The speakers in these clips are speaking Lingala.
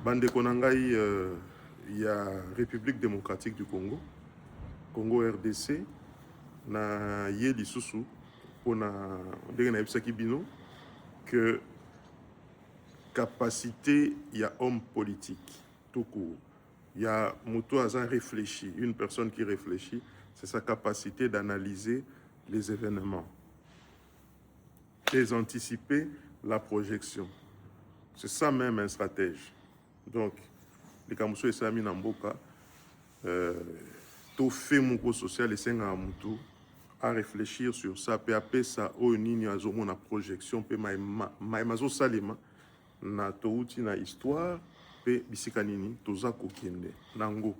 Bande Konangai, il y a République démocratique du Congo, Congo RDC, na Yeli Soussou, pour na bino que capacité, il y a homme politique, tout court. Il y a Moutou Azan réfléchi, une personne qui réfléchit, c'est sa capacité d'analyser les événements, les anticiper, la projection. C'est ça même un stratège. Donc, les Kamousso et Sami Namboka, tout fait mon cours social et c'est un Moutou à réfléchir sur ça, puis après ça, au nini a la projection, puis maïmazo salima, na touti na histoire, puis bisikanini, toza kokende, nango.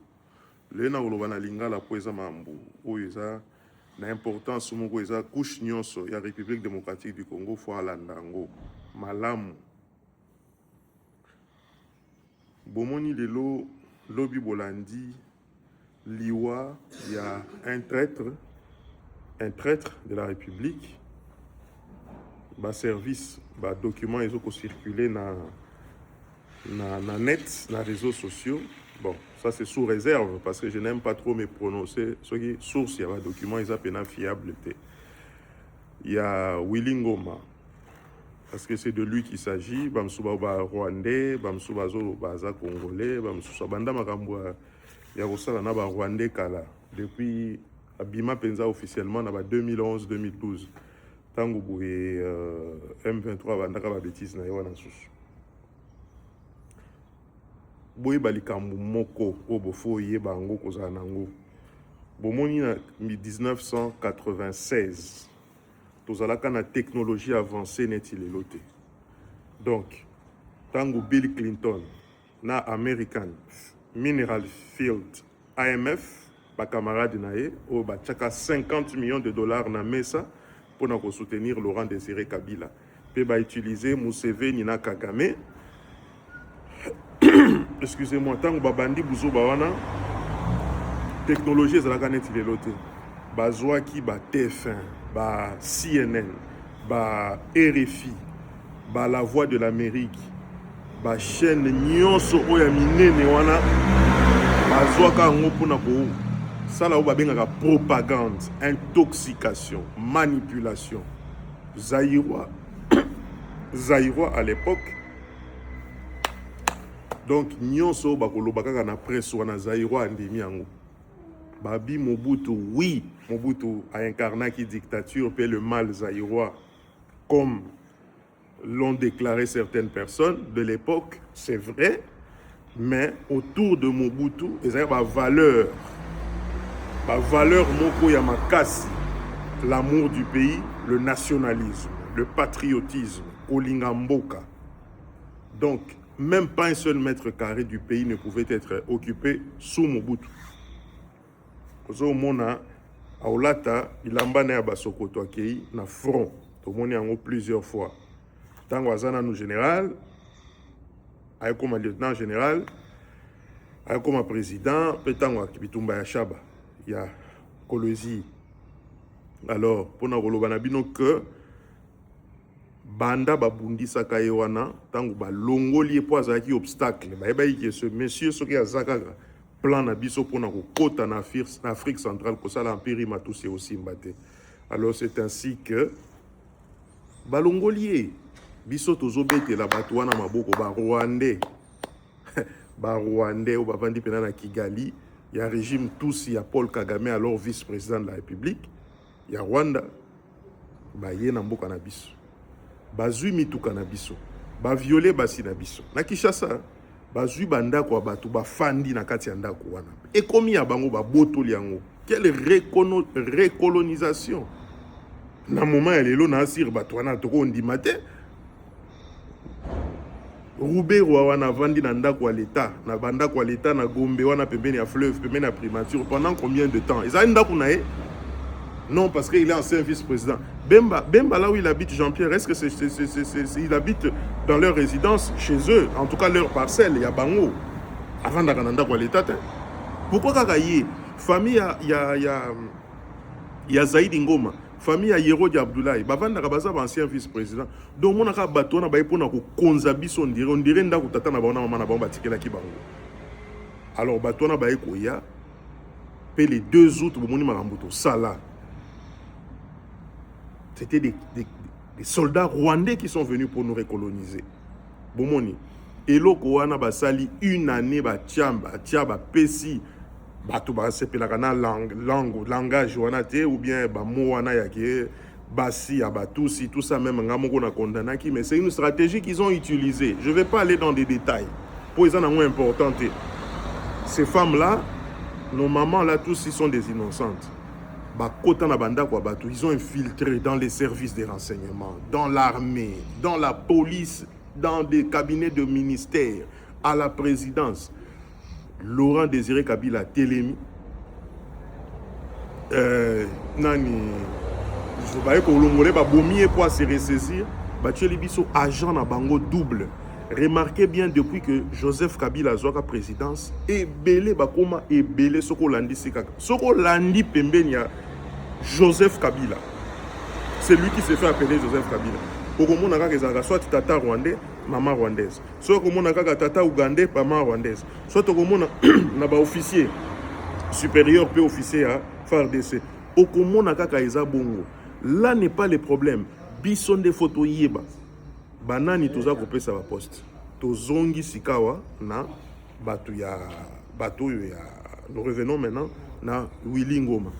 Le na olobana lingala poeza mambu, oeza na importance moko eza couche nyonso ya République démocratique du Congo fo alandango malamu. Bomoni lelo lobi bolandi liwa il y a un traître de la République. Ba service, ba document ils ont circulé na net, na réseaux sociaux. Bon, ça c'est sous réserve parce que je n'aime pas trop me prononcer. Ce qui source, il y a un document, ils appellent fiable. Il y a Willy Ngoma, parce que c'est de lui qu'il s'agit. Bamsouba Rwandais, Bamsouba Zolo Baza Congolais, Bamsouba Banda Makambwa, il y a aussi un Rwandais Kala. Depuis Abima Penza officiellement, 2011-2012. Tango Boué M23 Banda Kaba Bêtise na Yoana Soussou. Boye balikambu moko obofo yeba ngo kozala nango bomoni na 1996 tozalaka na technologie avancée neti lelo te. Donc tango Bill Clinton na American Mineral Field AMF ba camarade na ye o ba tchaka 50 millions de dollars na mesa pour na ko soutenir Laurent Désiré Kabila pe ba utiliser Museveni na Kagame. Excusez-moi, tant que Babandi Bouzo Bawana, technologie ezalaka neti lelo te. Bazwaki ba TF1, ba CNN, ba RFI, ba La Voix de l'Amérique, ba chaîne nyonso oya minene wana bazwaka ngo pona ko sala o babengaka propagande, intoxication, manipulation. Zaïrois à l'époque. Donc, nyonso bakolobaka na presse wana Zaïrois andemi yango. Babi Mobutu, oui, Mobutu a incarné qui dictature, puis le mal zaïrois, comme l'ont déclaré certaines personnes de l'époque, c'est vrai, mais autour de Mobutu, il y a une valeur moko ya makasi, l'amour du pays, le nationalisme, le patriotisme, Olinga Mboka. Donc, même pas un seul mètre carré du pays ne pouvait être occupé sous Mobutu. Kozo mona aulata ilambana ya basokoto akei na front. To moni yango plusieurs fois. Tango azana nou général, ay comme lieutenant général, ay comme président, pe tango akibitumba ya Chaba, ya Kolwezi. Alors, pona kolobana bino que banda babundisa kaye wana tango ba longoli po azaki obstacle ba que ce monsieur soki azakaka plan na biso pona ko kota na Afrique centrale ko sala empire matusi aussi mbate. Alors c'est ainsi que ba longoli biso tozobete la bato wana maboko ba Rwandais ba Rwandais ou ba vandi pena na Kigali, il y a régime tous, il y a Paul Kagame alors vice-président de la République, il y a Rwanda ba yena mboka na biso. Bazui mituka na biso, ba violer basi na biso. Na Kinshasa, bazui bandako wa batu ba fandi na kati ya ndako wana. Et komi ya bango ba botoli yango. Quelle récolonisation. Na moment ya lelo na asir batu wana toko ndimate. Roubero wana vandi na ndako wa l'État, na bandako wa l'État na Gombe wana pembeni ya fleuve, pembeni ya primature pendant combien de temps? Eza ndako na ye? Non, parce qu'il est ancien vice-président. Bemba, là où il habite, Jean-Pierre, est-ce que il habite dans leur résidence, chez eux, en tout cas leur parcelle, il y a Bango, avant d'Akananda quoi l'État. Pourquoi Kakaye, famille, il y a Zaïd Ngoma, famille ya Yerodi Abdoulaye bavanda kabaza ba ancien vice-président donc mona ka bato na ba epona ko konza biso on dirait ndako tata na bana mama na ba batikela ki bango alors bato na ba ekoya pe les 2 autres bomoni makambuto sala c'était des soldats rwandais qui sont venus pour nous recoloniser bomoni eloko wana basali une année ba tiamba tiaba pesi bato ba sepelaka na langage wana te ou bien ba mo wana yake basi abatusi tout ça même ngamoko na kondanaki mais c'est une stratégie qu'ils ont utilisée. Je vais pas aller dans des détails pour les en important. Ces femmes là, nos mamans là tous ils sont des innocentes. Ba kota na banda kwa bato, ils ont infiltré dans les services des renseignements, dans l'armée, dans la police, dans des cabinets de ministères, à la présidence. Laurent Désiré Kabila Télémi nani je vais ko longolé ba bomier pour se ressaisir ba tuer biso agent na bango double. Remarquez bien depuis que Joseph Kabila zoka présidence et belé ba koma et belé soko landi sika soko landi pembeni ya Joseph Kabila, c'est lui qui s'est fait appeler Joseph Kabila. Okomona kaka ezaka soit tata rwandais maman rwandaise, soit okomona kaka tata ougandais maman rwandaise, soit okomona na ba officier supérieur pe officier à FARDC okomona kaka eza bongo. Là n'est pas le problème. Bison de photos yeba banani toza kopesa ba poste tozongi sikawa na bato ya nous revenons maintenant na Willy Ngoma.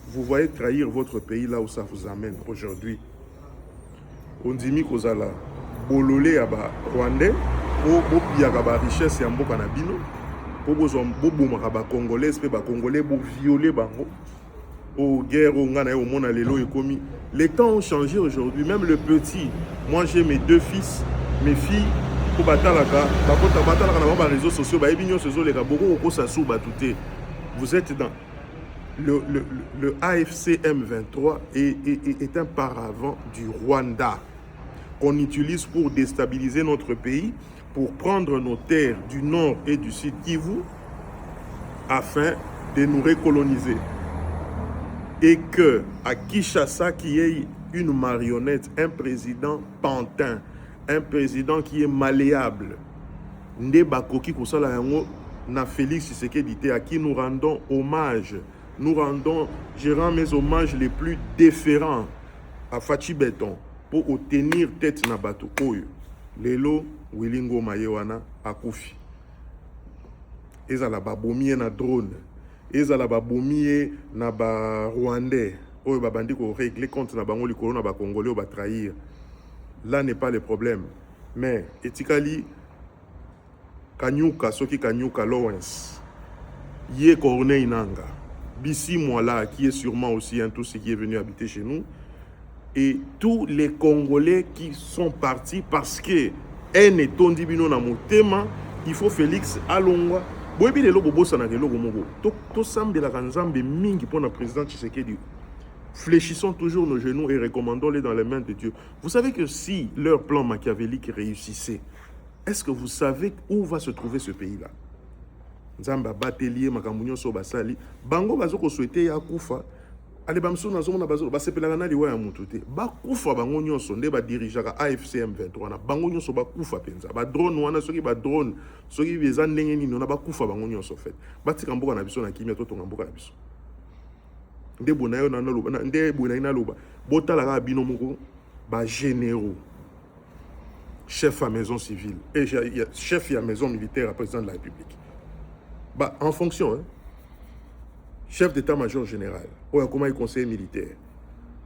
Vous voyez trahir votre pays là où ça vous amène aujourd'hui. On dit mi kozala bololé ya ba rwandais po biaka ba richesse ya mboka na bino po bozwa bobomaka ba congolais pe ba congolais bo violer bango au guerre au ngana au mona lelo ekomi. Les temps ont changé aujourd'hui, même le petit, moi j'ai mes 2 fils, mes filles pour batalaka na ba réseaux sociaux ba ebinyo sezo les boko ko sasu batute. Vous êtes dans le AFC M23 est un paravent du Rwanda qu'on utilise pour déstabiliser notre pays, pour prendre nos terres du nord et du sud Kivu afin de nous recoloniser. Et que à Kinshasa, qui est une marionnette, un président pantin, un président qui est malléable, Ndebakoki Kosala Yango na Félix Tshisekedi à qui nous rendons hommage. Je rends mes hommages les plus déférents à Fachi Beton pour tenir tête na bato oyo. Lelo Willy Ngoma Yewana akufi. Ezala babomie na drone. Ezala babomie na ba rwandais. Oyo babandi ko régler compte na bango likolo na ba congolais ou ba trahir. Là n'est pas le problème. Mais etikali Kanyuka soki Kanyuka Lawrence. Yé Corneille Nanga. Bissi Mwala qui est sûrement aussi un tout ce qui est venu habiter chez nous. Et tous les Congolais qui sont partis parce que un est tondi bino na motema, il faut Félix Alongwa. Boyebi lelo bobosa na lelo gomogo. To sambela kanzambe mingi pour le président Tshisekedi. Fléchissons toujours nos genoux et recommandons-les dans les mains de Dieu. Vous savez que si leur plan machiavélique réussissait, est-ce que vous savez où va se trouver ce pays-là? Nzamba batelier makamunyo so basali bango bazoko souhaiter ya kufa ale bamso na zona bazo basepelaka na liwa ya mutu te bakufa bango nyonso nde ba dirigeaka AFC M23 na bango nyonso bakufa penza ba drone wana soki ba drone soki beza ndenge nini na bakufa bango nyonso fait batika mboka na biso na kimia to tonga mboka na biso nde bonayo na loba nde bonayo na loba botalaka bino moko ba généraux chef à maison civile et chef à maison militaire à président de la République. Bah, en fonction, hein. Chef d'état-major général, ou un conseiller conseiller militaire,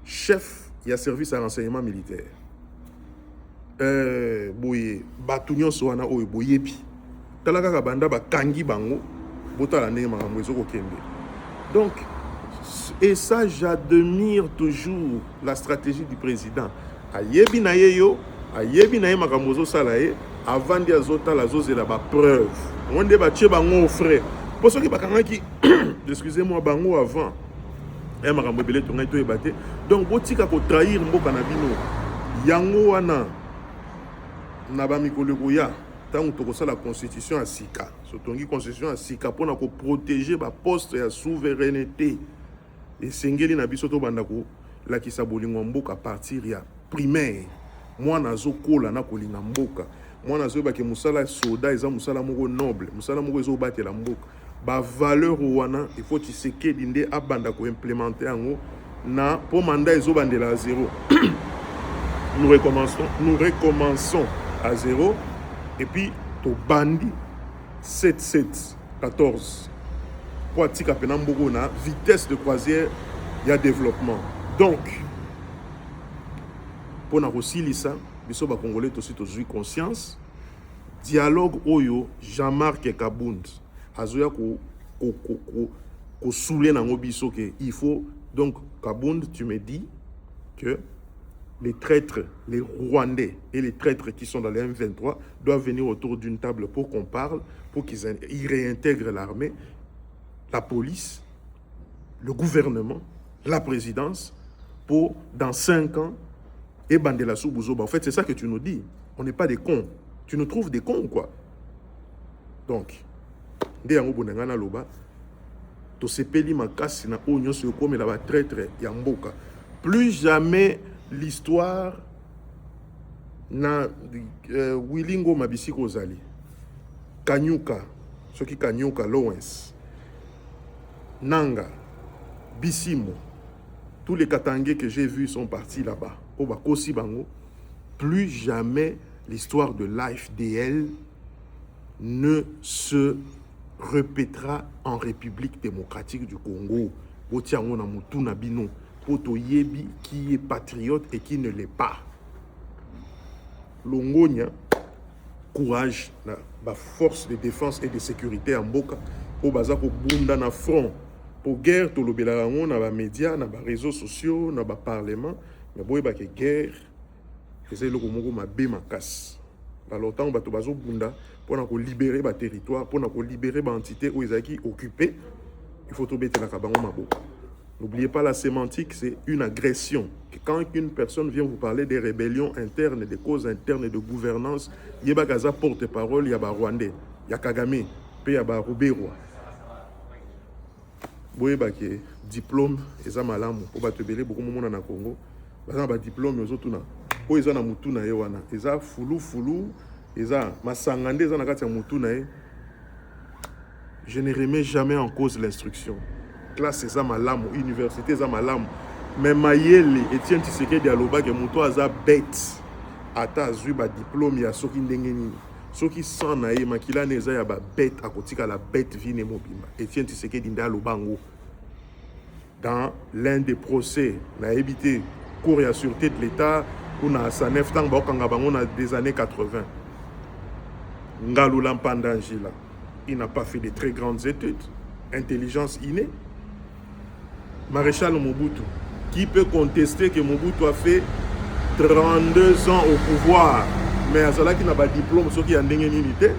chef, il y a service à renseignement militaire. Boye, batunyo soana oye boyebi. Talaka banda ba kangi bango, botala ne makamwezo ko kembe. Donc, et ça j'admire toujours la stratégie du président. Ayebi na yeyo, ayebi na ye makamwezo salaye. Avant de azota la zose la ba preuve. On dit ba tche bango frère. Pour ceux qui bakanga qui excusez-moi bango avant. Et makambo belé tonga to ebate. Donc botika ko trahir mboka na bino. Yango wana na ba mikolo goya tant to ko la constitution à sika. Sotongi constitution à sika pour na ko protéger ba poste ya souveraineté. Et sengeli na biso to bandako la kisa bolingo mboka à partir ya primaire. Moi nazo kola na kolinga mboka. Moi nazo ba ke musala soda eza musala moko noble, musala moko ezo batela mboka. Ba valeur wana il faut tiseke dinde abanda ko implémenter yango na pour mandat ezo bandela à zéro. Nous recommençons à zéro et puis to bandi 7 14 pour tika penambogo na vitesse de croisière il y a développement. Donc pour na kosilisa biso ba congolais aussi tozui conscience dialogue oyo Jean-Marc Kabund azoya ko souler nango biso que il faut donc Kabund tu me dis que les traîtres, les Rwandais et les traîtres qui sont dans les M23 doivent venir autour d'une table pour qu'on parle, pour qu'ils réintègrent l'armée, la police, le gouvernement, la présidence, pour dans 5 ans, et Bandela Soubouzoba. En fait, c'est ça que tu nous dis. On n'est pas des cons. Tu nous trouves des cons ou quoi? Donc, Ndeyango Bonengana Loba, to sepeli makasi na onyo se comme la traître Yamboka. Plus jamais l'histoire na Wilingo Mabisiko Zali Kanyuka Soki Kanyuka Lowens Nanga Bissimo, tous les Katangais que j'ai vus sont partis là-bas au Bakosi Bango. Plus jamais l'histoire de l'AFDL ne se répétera en République démocratique du Congo. Botiango na mutu na bino poto yebi qui est patriote et qui ne l'est pas. Longonia, courage, la force de défense et de sécurité en Boka, pour baza pour bunda na front, pour guerre, tout le bélarango, na ba médias, na ba réseaux sociaux, na ba parlement, mais boy ba ke guerre, c'est le komongo ma bé ma casse. Alors tant bato bazo bunda pour na ko libérer ba territoire, pour na ko libérer ba entité où ils occupé, il faut tout bêter la kabango ma boka. N'oubliez pas la sémantique, c'est une agression. Quand une personne vient vous parler des rébellions internes, des causes internes de gouvernance, il y a Gaza porte-parole, il y a Rwandais, il y a Kagame, puis il y a Rouberois. Vous voyez que diplôme, ils ont malamu, pour battre beaucoup de monde dans le Congo. Ils ont un diplôme, ils ont tout. Ils ont un mutuna, ils ont foulou, ils ont masangande, ils ont un mutuna. Je ne remets jamais en cause l'instruction. Classe c'est ça malamu, université c'est malamu. Mais Mayele, Etienne Tshisekedi aloba que muto aza bête. Ata azui ba diplôme ya soki ndenge nini. Soki sans nae makila neza ya ba bête akotika la bête vine mobimba. Etienne Tshisekedi nda alobango. Dans l'un des procès, na évité cour ya sûreté de l'État ou na Sanef tang ba kanga bango na des années 80. Ngalou Lampandangila, il n'a pas fait de très grandes études. Intelligence innée. Maréchal Mobutu, qui peut contester que Mobutu a fait 32 ans au pouvoir, mais à cela qui n'a pas de diplôme, ce qui a une unité,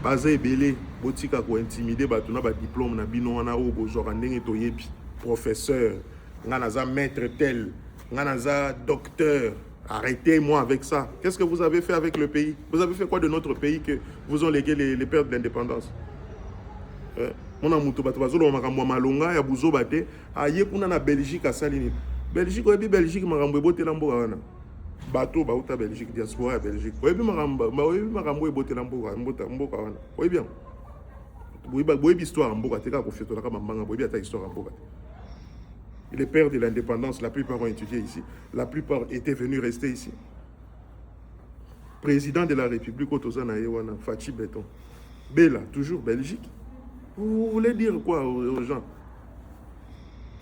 basé belé, botika ko intimider, batuna ba diplôme na bino wana o bozora ndenge to yebi, professeur, nganaza maître tel, nganaza docteur. Arrêtez-moi avec ça. Qu'est-ce que vous avez fait avec le pays? Vous avez fait quoi de notre pays que vous ont légué les pertes d'indépendance? On a mutu bato bazolo makambo malonga ya buzo bate aye kuna na Belgique asalini Belgique oyebi Belgique makambo ebotela mboka wana bato bauta Belgique diaspora ya Belgique oyebi makambo ebotela mboka wana oyebi bien boyebi histoire mboka teka ko fetola ka mambanga boyebi ata histoire mboka. Les pères de l'indépendance, la plupart ont étudié ici, la plupart étaient venus rester ici. Président de la République Otozana Yewana Fachi Beton Bella toujours Belgique. Vous voulez dire quoi aux gens?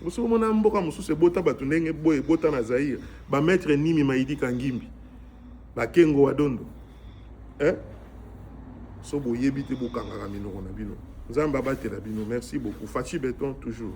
Vous savez, mon amboka musu se bota batunenge boy bota na Zaïre, ba maître Nimi Maïdi Kangimbi, ba Kengo Wadondo. So boyebite bokanga kamino na bino. Nzamba batela bino. Merci beaucoup. Fachi Beton toujours.